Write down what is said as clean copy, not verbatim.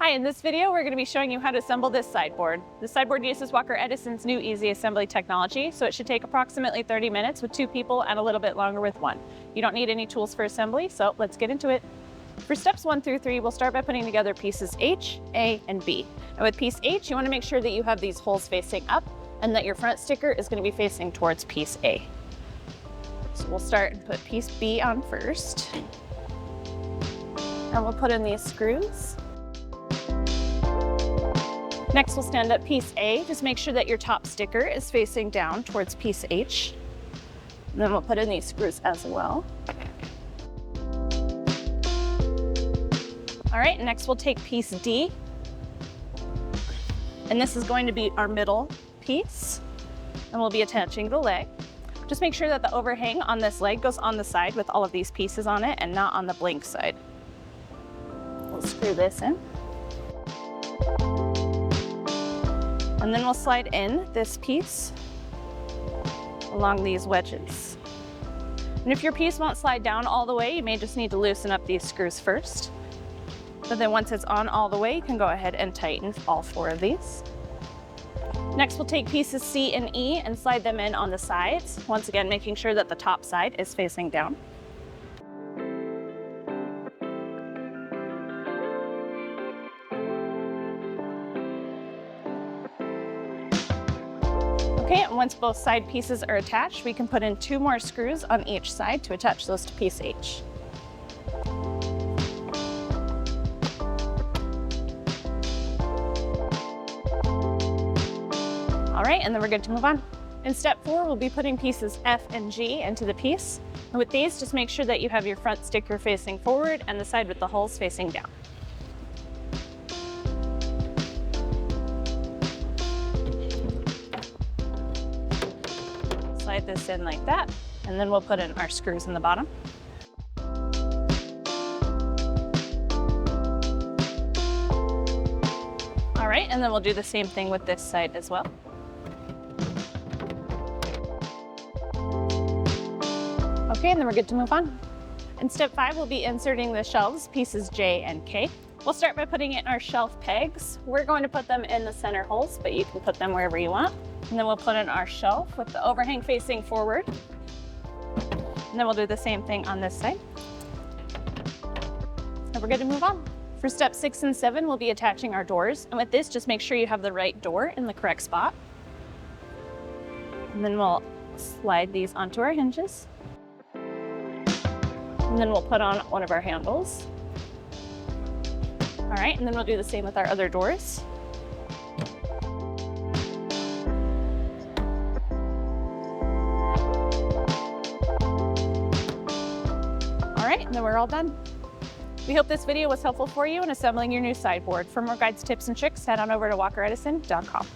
Hi, in this video, we're going to be showing you how to assemble this sideboard. The sideboard uses Walker Edison's new easy assembly technology, so it should take approximately 30 minutes with 2 people and a little bit longer with 1. You don't need any tools for assembly, so let's get into it. For steps 1 through 3, we'll start by putting together pieces H, A, and B. And with piece H, you want to make sure that you have these holes facing up and that your front sticker is going to be facing towards piece A. So we'll start and put piece B on first. And we'll put in these screws. Next, we'll stand up piece A. Just make sure that your top sticker is facing down towards piece H. And then we'll put in these screws as well. All right, next we'll take piece D. And this is going to be our middle piece. And we'll be attaching the leg. Just make sure that the overhang on this leg goes on the side with all of these pieces on it and not on the blank side. We'll screw this in. And then we'll slide in this piece along these wedges. And if your piece won't slide down all the way, you may just need to loosen up these screws first. But then once it's on all the way, you can go ahead and tighten all 4 of these. Next, we'll take pieces C and E and slide them in on the sides. Once again, making sure that the top side is facing down. Okay, and once both side pieces are attached, we can put in 2 more screws on each side to attach those to piece H. All right, and then we're good to move on. In step 4, we'll be putting pieces F and G into the piece. And with these, just make sure that you have your front sticker facing forward and the side with the holes facing down. Slide this in like that, and then we'll put in our screws in the bottom. All right, and then we'll do the same thing with this side as well. Okay, and then we're good to move on. In step 5, we'll be inserting the shelves, pieces J and K. We'll start by putting in our shelf pegs. We're going to put them in the center holes, but you can put them wherever you want. And then we'll put in our shelf with the overhang facing forward. And then we'll do the same thing on this side. And we're good to move on. For step 6 and 7, we'll be attaching our doors. And with this, just make sure you have the right door in the correct spot. And then we'll slide these onto our hinges. And then we'll put on one of our handles. All right, and then we'll do the same with our other doors. All right, and then we're all done. We hope this video was helpful for you in assembling your new sideboard. For more guides, tips, and tricks, head on over to walkeredison.com.